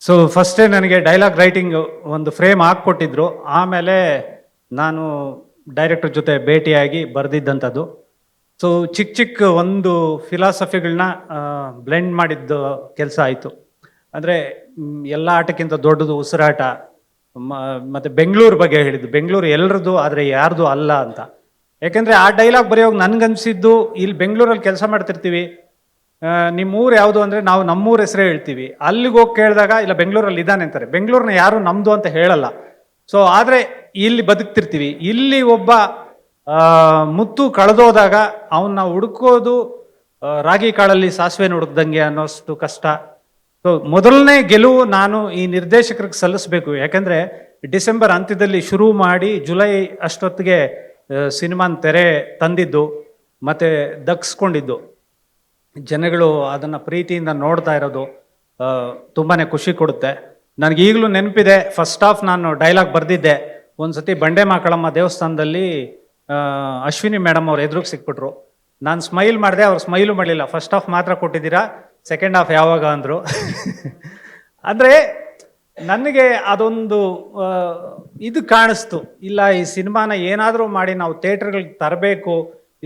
So ಫಸ್ಟೇ ನನಗೆ dialogue writing ಒಂದು ಫ್ರೇಮ್ ಹಾಕ್ಕೊಟ್ಟಿದ್ರು. ಆಮೇಲೆ ನಾನು ಡೈರೆಕ್ಟರ್ ಜೊತೆ ಭೇಟಿಯಾಗಿ ಬರೆದಿದ್ದಂಥದ್ದು. ಸೊ ಚಿಕ್ಕ ಚಿಕ್ಕ ಒಂದು ಫಿಲಾಸಫಿಗಳನ್ನ ಬ್ಲೆಂಡ್ ಮಾಡಿದ್ದು ಕೆಲಸ ಆಯಿತು. ಅಂದರೆ ಎಲ್ಲ ಆಟಕ್ಕಿಂತ ದೊಡ್ಡದು ಉಸಿರಾಟ. ಮತ್ತು ಬೆಂಗಳೂರು ಬಗ್ಗೆ ಹೇಳಿದ್ದು, ಬೆಂಗಳೂರು ಎಲ್ಲರದು ಆದರೆ ಯಾರ್ದು ಅಲ್ಲ ಅಂತ. ಯಾಕೆಂದರೆ ಆ ಡೈಲಾಗ್ ಬರೆಯೋವಾಗ ನನಗನ್ಸಿದ್ದು, ಇಲ್ಲಿ ಬೆಂಗಳೂರಲ್ಲಿ ಕೆಲಸ ಮಾಡ್ತಿರ್ತೀವಿ, ನಿಮ್ಮೂರು ಯಾವುದು ಅಂದರೆ ನಾವು ನಮ್ಮೂರ ಹೆಸರೇ ಹೇಳ್ತೀವಿ. ಅಲ್ಲಿಗೆ ಹೋಗಿ ಕೇಳಿದಾಗ ಇಲ್ಲ ಬೆಂಗಳೂರಲ್ಲಿ ಇದ್ದಾನೆ ಅಂತಾರೆ. ಬೆಂಗಳೂರನ್ನ ಯಾರು ನಮ್ಮದು ಅಂತ ಹೇಳಲ್ಲ. ಸೊ ಆದರೆ ಇಲ್ಲಿ ಬದುಕ್ತಿರ್ತೀವಿ. ಇಲ್ಲಿ ಒಬ್ಬ ಮುತ್ತು ಕಳೆದೋದಾಗ ಅವನ್ನ ಹುಡುಕೋದು ರಾಗಿ ಕಾಳಲ್ಲಿ ಸಾಸಿವೆನ ಹುಡುಕ್ದಂಗೆ ಅನ್ನೋಷ್ಟು ಕಷ್ಟ. ಸೊ ಮೊದಲನೇ ಗೆಲುವು ನಾನು ಈ ನಿರ್ದೇಶಕರಿಗೆ ಸಲ್ಲಿಸಬೇಕು. ಯಾಕಂದರೆ ಡಿಸೆಂಬರ್ ಅಂತ್ಯದಲ್ಲಿ ಶುರು ಮಾಡಿ ಜುಲೈ ಅಷ್ಟೊತ್ತಿಗೆ ಸಿನಿಮಾನ ತೆರೆ ತಂದಿದ್ದು ಮತ್ತು ದಕ್ಸ್ಕೊಂಡಿದ್ದು, ಜನಗಳು ಅದನ್ನು ಪ್ರೀತಿಯಿಂದ ನೋಡ್ತಾ ಇರೋದು ತುಂಬಾ ಖುಷಿ ಕೊಡುತ್ತೆ. ನನಗೀಗಲೂ ನೆನಪಿದೆ, ಫಸ್ಟ್ ಹಾಫ್ ನಾನು ಡೈಲಾಗ್ ಬರೆದಿದ್ದೆ. ಒಂದು ಸತಿ ಬಂಡೆ ಮಾಕಳಮ್ಮ ದೇವಸ್ಥಾನದಲ್ಲಿ ಅಶ್ವಿನಿ ಮೇಡಮ್ ಅವ್ರು ಎದುರಿಗೆ ಸಿಕ್ಬಿಟ್ರು. ನಾನು ಸ್ಮೈಲ್ ಮಾಡಿದೆ, ಅವ್ರು ಸ್ಮೈಲು ಮಾಡಲಿಲ್ಲ. ಫಸ್ಟ್ ಹಾಫ್ ಮಾತ್ರ ಕೊಟ್ಟಿದ್ದೀರಾ, ಸೆಕೆಂಡ್ ಹಾಫ್ ಯಾವಾಗ ಅಂದರು. ಅಂದರೆ ನನಗೆ ಅದೊಂದು ಇದು ಕಾಣಿಸ್ತು, ಇಲ್ಲ ಈ ಸಿನಿಮಾನ ಏನಾದರೂ ಮಾಡಿ ನಾವು ಥಿಯೇಟ್ರ್ಗಳಿಗೆ ತರಬೇಕು,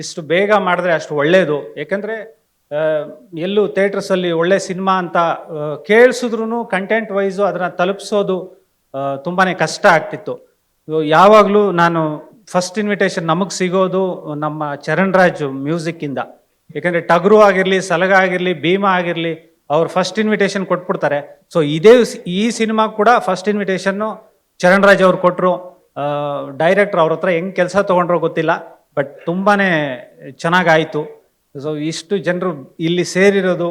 ಇಷ್ಟು ಬೇಗ ಮಾಡಿದ್ರೆ ಅಷ್ಟು ಒಳ್ಳೆಯದು. ಏಕೆಂದರೆ ಎಲ್ಲೂ ಥಿಯೇಟರ್ಸಲ್ಲಿ ಒಳ್ಳೆ ಸಿನಿಮಾ ಅಂತ ಕೇಳಿಸಿದ್ರು ಕಂಟೆಂಟ್ ವೈಸು ಅದನ್ನು ತಲುಪಿಸೋದು ತುಂಬಾ ಕಷ್ಟ ಆಗ್ತಿತ್ತು. ಯಾವಾಗಲೂ ನಾನು ಫಸ್ಟ್ ಇನ್ವಿಟೇಷನ್ ನಮಗೆ ಸಿಗೋದು ನಮ್ಮ ಚರಣ್ ರಾಜ್ ಮ್ಯೂಸಿಕ್ಕಿಂದ. ಏಕೆಂದರೆ ಟಗರು ಆಗಿರಲಿ, ಸಲಗ ಆಗಿರಲಿ, ಭೀಮಾ ಆಗಿರಲಿ, ಅವ್ರು ಫಸ್ಟ್ ಇನ್ವಿಟೇಷನ್ ಕೊಟ್ಬಿಡ್ತಾರೆ. ಸೊ ಈ ಸಿನಿಮಾ ಕೂಡ ಫಸ್ಟ್ ಇನ್ವಿಟೇಷನ್ನು ಚರಣ್ ರಾಜ್ ಅವ್ರು ಕೊಟ್ಟರು. ಡೈರೆಕ್ಟ್ರ್ ಅವ್ರ ಹತ್ರ ಹೆಂಗೆ ಕೆಲಸ ತೊಗೊಂಡ್ರೋ ಗೊತ್ತಿಲ್ಲ, ಬಟ್ ತುಂಬಾ ಚೆನ್ನಾಗಾಯಿತು. ಸೊ ಇಷ್ಟು ಜನರು ಇಲ್ಲಿ ಸೇರಿರೋದು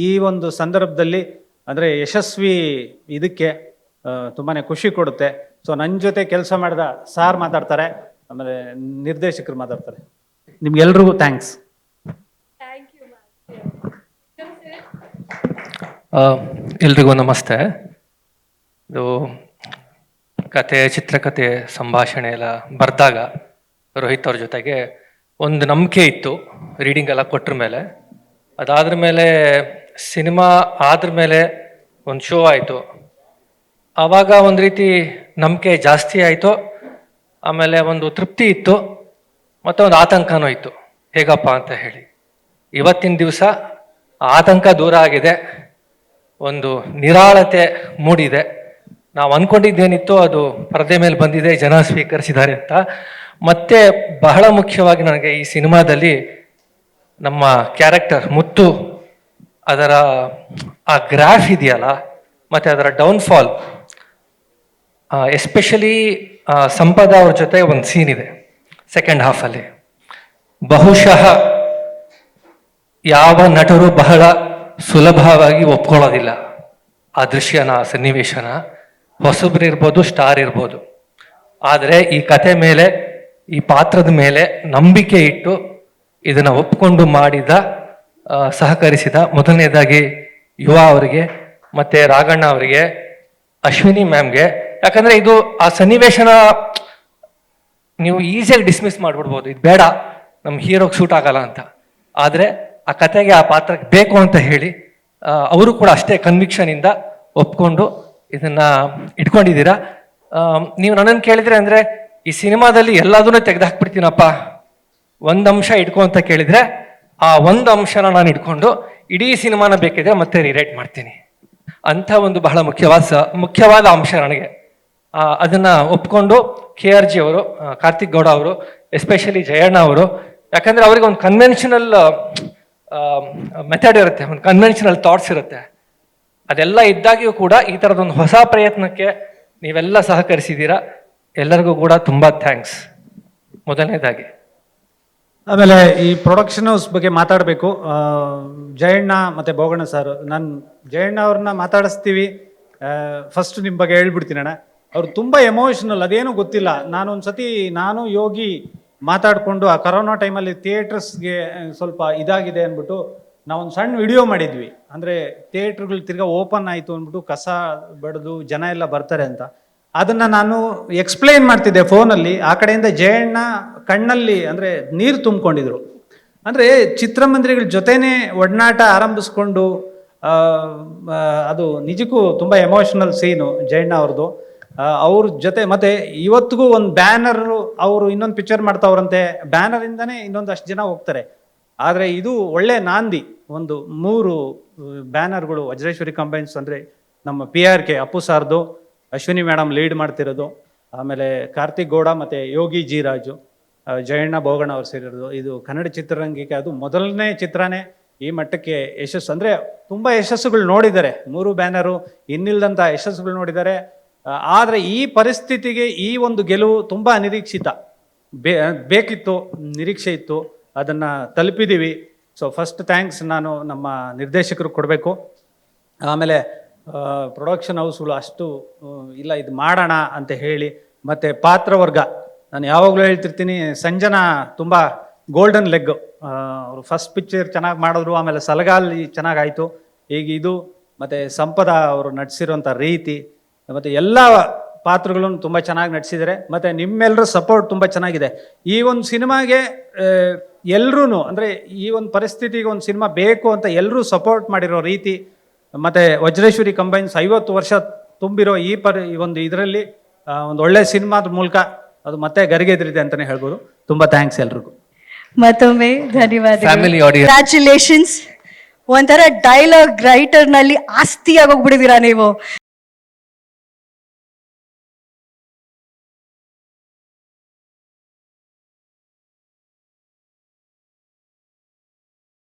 ಈ ಒಂದು ಸಂದರ್ಭದಲ್ಲಿ ಅಂದರೆ ಯಶಸ್ವಿ ಇದಕ್ಕೆ ತುಂಬಾ ಖುಷಿ ಕೊಡುತ್ತೆ. ಸೊ ನನ್ನ ಜೊತೆ ಕೆಲಸ ಮಾಡಿದ ಸಾರ್ ಮಾತಾಡ್ತಾರೆ, ಆಮೇಲೆ ನಿರ್ದೇಶಕರು ಮಾತಾಡ್ತಾರೆ. ನಿಮ್ಗೆಲ್ರಿಗೂ ಥ್ಯಾಂಕ್ಸ್. ಎಲ್ರಿಗೂ ನಮಸ್ತೆ. ಇದು ಕತೆ, ಚಿತ್ರಕಥೆ, ಸಂಭಾಷಣೆ ಎಲ್ಲ ಬರೆದಾಗ ರೋಹಿತ್ ಅವ್ರ ಜೊತೆಗೆ ಒಂದು ನಂಬಿಕೆ ಇತ್ತು, ರೀಡಿಂಗ್ ಎಲ್ಲ ಕೊಟ್ರ ಮೇಲೆ. ಅದಾದ್ರ ಮೇಲೆ ಸಿನಿಮಾ ಆದ್ರ ಮೇಲೆ ಒಂದು ಶೋ ಆಯಿತು. ಆವಾಗ ಒಂದು ರೀತಿ ನಂಬಿಕೆ ಜಾಸ್ತಿ ಆಯಿತು. ಆಮೇಲೆ ಒಂದು ತೃಪ್ತಿ ಇತ್ತು, ಮತ್ತು ಒಂದು ಆತಂಕನೂ ಇತ್ತು, ಹೇಗಪ್ಪ ಅಂತ ಹೇಳಿ. ಇವತ್ತಿನ ದಿವಸ ಆತಂಕ ದೂರ ಆಗಿದೆ, ಒಂದು ನಿರಾಳತೆ ಮೂಡಿದೆ. ನಾವು ಅಂದ್ಕೊಂಡಿದ್ದೇನಿತ್ತು ಅದು ಪರದೆ ಮೇಲೆ ಬಂದಿದೆ, ಜನ ಸ್ವೀಕರಿಸಿದ್ದಾರೆ ಅಂತ. ಮತ್ತೆ ಬಹಳ ಮುಖ್ಯವಾಗಿ ನನಗೆ ಈ ಸಿನಿಮಾದಲ್ಲಿ ನಮ್ಮ ಕ್ಯಾರೆಕ್ಟರ್ ಮುತ್ತು, ಅದರ ಆ ಗ್ರಾಫ್ ಇದೆಯಲ್ಲ, ಮತ್ತು ಅದರ ಡೌನ್ಫಾಲ್, ಎಸ್ಪೆಷಲಿ ಸಂಪದ ಅವ್ರ ಜೊತೆ ಒಂದು ಸೀನ್ ಇದೆ ಸೆಕೆಂಡ್ ಹಾಫಲ್ಲಿ. ಬಹುಶಃ ಯಾವ ನಟರು ಬಹಳ ಸುಲಭವಾಗಿ ಒಪ್ಕೊಳ್ಳೋದಿಲ್ಲ ಆ ದೃಶ್ಯನ, ಆ ಸನ್ನಿವೇಶನ. ಹೊಸಬ್ರು ಇರ್ಬೋದು, ಸ್ಟಾರ್ ಇರ್ಬೋದು, ಆದರೆ ಈ ಕತೆ ಮೇಲೆ, ಈ ಪಾತ್ರದ ಮೇಲೆ ನಂಬಿಕೆ ಇಟ್ಟು ಇದನ್ನು ಒಪ್ಕೊಂಡು ಸಹಕರಿಸಿದ ಮೊದಲನೇದಾಗಿ ಯುವ ಅವರಿಗೆ, ಮತ್ತು ರಾಘಣ್ಣ ಅವರಿಗೆ, ಅಶ್ವಿನಿ ಮ್ಯಾಮ್ಗೆ. ಯಾಕಂದರೆ ಇದು ಆ ಸನ್ನಿವೇಶನ ನೀವು ಈಸಿಯಾಗಿ ಡಿಸ್ಮಿಸ್ ಮಾಡಿಬಿಡ್ಬೋದು, ಇದು ಬೇಡ, ನಮ್ಮ ಹೀರೋಗೆ ಸೂಟ್ ಆಗಲ್ಲ ಅಂತ. ಆದರೆ ಆ ಕತೆಗೆ, ಆ ಪಾತ್ರಕ್ಕೆ ಬೇಕು ಅಂತ ಹೇಳಿ ಅವರು ಕೂಡ ಅಷ್ಟೇ ಕನ್ವಿಕ್ಷನಿಂದ ಒಪ್ಕೊಂಡು ಇದನ್ನು ಇಟ್ಕೊಂಡಿದ್ದೀರಾ. ನೀವು ನನ್ನನ್ನು ಕೇಳಿದರೆ ಅಂದರೆ ಈ ಸಿನಿಮಾದಲ್ಲಿ ಎಲ್ಲದನ್ನೂ ತೆಗೆದುಹಾಕ್ಬಿಡ್ತೀನಪ್ಪ, ಒಂದು ಅಂಶ ಇಟ್ಕೊ ಅಂತ ಕೇಳಿದರೆ ಆ ಒಂದು ಅಂಶನ ನಾನು ಇಟ್ಕೊಂಡು ಇಡೀ ಸಿನಿಮಾನ ಬೇಕಿದ್ರೆ ಮತ್ತೆ ರಿರೈಟ್ ಮಾಡ್ತೀನಿ ಅಂಥ ಒಂದು ಬಹಳ ಮುಖ್ಯವಾದ ಅಂಶ ನನಗೆ. ಅದನ್ನು ಒಪ್ಕೊಂಡು KRG ಅವರು, ಕಾರ್ತಿಕ್ ಗೌಡ ಅವರು, ಎಸ್ಪೆಷಲಿ ಜಯಣ್ಣ ಅವರು, ಯಾಕಂದರೆ ಅವರಿಗೆ ಒಂದು ಕನ್ವೆನ್ಷನಲ್ ಮೆಥಡ್ ಇರುತ್ತೆ, ಒಂದು ಕನ್ವೆನ್ಷನಲ್ ಥಾಟ್ಸ್ ಇರುತ್ತೆ. ಅದೆಲ್ಲ ಇದ್ದಾಗಿಯೂ ಕೂಡ ಈ ಥರದೊಂದು ಹೊಸ ಪ್ರಯತ್ನಕ್ಕೆ ನೀವೆಲ್ಲ ಸಹಕರಿಸಿದ್ದೀರಾ. ಎಲ್ಲರಿಗೂ ಕೂಡ ತುಂಬ ಥ್ಯಾಂಕ್ಸ್ ಮೊದಲನೇದಾಗಿ. ಆಮೇಲೆ ಈ ಪ್ರೊಡಕ್ಷನ್ ಹೌಸ್ ಬಗ್ಗೆ ಮಾತಾಡಬೇಕು. ಜಯಣ್ಣ ಮತ್ತು ಬೋಗಣ್ಣ ಸರ್, ನಾನು ಜಯಣ್ಣ ಅವ್ರನ್ನ ಮಾತಾಡಿಸ್ತೀವಿ. ಫಸ್ಟ್ ನಿಮ್ಮ ಬಗ್ಗೆ ಹೇಳ್ಬಿಡ್ತೀನಿ ಅಣ್ಣ, ಅವ್ರು ತುಂಬ ಎಮೋಷ್ನಲ್, ಅದೇನೂ ಗೊತ್ತಿಲ್ಲ. ನಾನು ಯೋಗಿ ಮಾತಾಡಿಕೊಂಡು ಆ ಕರೋನಾ ಟೈಮಲ್ಲಿ ಥಿಯೇಟರ್ಸ್ಗೆ ಸ್ವಲ್ಪ ಇದಾಗಿದೆ ಅಂದ್ಬಿಟ್ಟು ನಾವೊಂದು ಸಣ್ಣ ವಿಡಿಯೋ ಮಾಡಿದ್ವಿ. ಅಂದರೆ ಥಿಯೇಟ್ರ್ಗಳು ತಿರ್ಗಾ ಓಪನ್ ಆಯಿತು ಅಂದ್ಬಿಟ್ಟು ಕಸ ಬಡ್ದು ಜನ ಎಲ್ಲ ಬರ್ತಾರೆ ಅಂತ. ಅದನ್ನು ನಾನು ಎಕ್ಸ್ಪ್ಲೈನ್ ಮಾಡ್ತಿದ್ದೆ ಫೋನಲ್ಲಿ. ಆ ಕಡೆಯಿಂದ ಜಯಣ್ಣ ಕಣ್ಣಲ್ಲಿ ಅಂದರೆ ನೀರು ತುಂಬಿಕೊಂಡಿದ್ರು. ಅಂದರೆ ಚಿತ್ರಮಂದಿರಗಳ ಜೊತೆನೇ ಒಡನಾಟ ಆರಂಭಿಸ್ಕೊಂಡು ಅದು ನಿಜಕ್ಕೂ ತುಂಬ ಎಮೋಷನಲ್ ಸೀನು ಜಯಣ್ಣ ಅವ್ರದ್ದು. ಅವ್ರ ಜೊತೆ ಮತ್ತೆ ಇವತ್ತಿಗೂ ಒಂದು ಬ್ಯಾನರ್, ಅವರು ಇನ್ನೊಂದು ಪಿಕ್ಚರ್ ಮಾಡ್ತಾವ್ರಂತೆ, ಬ್ಯಾನರಿಂದನೇ ಇನ್ನೊಂದು ಅಷ್ಟು ಜನ ಹೋಗ್ತಾರೆ. ಆದರೆ ಇದು ಒಳ್ಳೆ ನಾಂದಿ. ಒಂದು 3 ಬ್ಯಾನರ್ಗಳು ವಜ್ರೇಶ್ವರಿ ಕಂಬೈನ್ಸ್, ಅಂದರೆ ನಮ್ಮ PRK ಅಪ್ಪು ಸಾರ್ದು, ಅಶ್ವಿನಿ ಮೇಡಮ್ ಲೀಡ್ ಮಾಡ್ತಿರೋದು, ಆಮೇಲೆ ಕಾರ್ತಿಕ್ ಗೌಡ ಮತ್ತು ಯೋಗಿ ಜಿ ರಾಜು, ಜಯಣ್ಣ ಬೋಗಣ್ಣ ಅವ್ರು ಸೇರಿರೋದು. ಇದು ಕನ್ನಡ ಚಿತ್ರರಂಗಕ್ಕೆ ಅದು ಮೊದಲನೇ ಚಿತ್ರನೇ ಈ ಮಟ್ಟಕ್ಕೆ ಯಶಸ್ಸು. ಅಂದರೆ ತುಂಬ ಯಶಸ್ಸುಗಳು ನೋಡಿದ್ದಾರೆ, 3 ಬ್ಯಾನರು ಇನ್ನಿಲ್ದಂಥ ಯಶಸ್ಸುಗಳು ನೋಡಿದ್ದಾರೆ. ಆದರೆ ಈ ಪರಿಸ್ಥಿತಿಗೆ ಈ ಒಂದು ಗೆಲುವು ತುಂಬ ಅನಿರೀಕ್ಷಿತ, ಬೇಕಿತ್ತು, ನಿರೀಕ್ಷೆ ಇತ್ತು, ಅದನ್ನು ತಲುಪಿದ್ದೀವಿ. ಸೊ ಫಸ್ಟ್ ಥ್ಯಾಂಕ್ಸ್ ನಾನು ನಮ್ಮ ನಿರ್ದೇಶಕರು ಕೊಡಬೇಕು. ಆಮೇಲೆ ಪ್ರೊಡಕ್ಷನ್ ಹೌಸ್ಗಳು ಅಷ್ಟು ಇಲ್ಲ ಇದು ಮಾಡೋಣ ಅಂತ ಹೇಳಿ, ಮತ್ತು ಪಾತ್ರವರ್ಗ ನಾನು ಯಾವಾಗಲೂ ಹೇಳ್ತಿರ್ತೀನಿ, ಸಂಜನಾ ತುಂಬ ಗೋಲ್ಡನ್ ಲೆಗ್. ಅವರು ಫಸ್ಟ್ ಪಿಕ್ಚರ್ ಚೆನ್ನಾಗಿ ಮಾಡಿದ್ರು, ಆಮೇಲೆ ಸಲಗಾಲಿ ಚೆನ್ನಾಗಾಯಿತು, ಈಗ ಇದು, ಮತ್ತು ಸಂಪದ ಅವರು ನಟಿಸಿರೋಂಥ ರೀತಿ, ಮತ್ತು ಎಲ್ಲ ಪಾತ್ರಗಳನ್ನು ತುಂಬ ಚೆನ್ನಾಗಿ ನಟಿಸಿದ್ದಾರೆ. ಮತ್ತು ನಿಮ್ಮೆಲ್ಲರ ಸಪೋರ್ಟ್ ತುಂಬ ಚೆನ್ನಾಗಿದೆ. ಈ ಒಂದು ಸಿನಿಮಾಗೆ ಎಲ್ಲರೂ, ಅಂದರೆ ಈ ಒಂದು ಪರಿಸ್ಥಿತಿಗೆ ಒಂದು ಸಿನಿಮಾ ಬೇಕು ಅಂತ ಎಲ್ಲರೂ ಸಪೋರ್ಟ್ ಮಾಡಿರೋ ರೀತಿ, ಮತ್ತು ವಜ್ರೇಶ್ವರಿ ಕಂಬೈನ್ಸ್ 50 ವರ್ಷ ತುಂಬಿರೋ ಈ ಒಂದು ಇದರಲ್ಲಿ ಒಂದು ಒಳ್ಳೆ ಸಿನಿಮಾದ ಮೂಲಕ ಅದು ಮತ್ತೆ ಗರಿಗೆದರಿದೆ ಅಂತಲೇ ಹೇಳ್ಬೋದು. ತುಂಬ ಥ್ಯಾಂಕ್ಸ್ ಎಲ್ರಿಗೂ. ಮತ್ತೊಮ್ಮೆ ಧನ್ಯವಾದ. Family audience, congratulations. ಒಂಥರ ಡೈಲಾಗ್ ರೈಟರ್ನಲ್ಲಿ ಆಸ್ತಿಯಾಗಿ ಹೋಗ್ಬಿಟ್ಟಿದ್ದೀರಾ ನೀವು.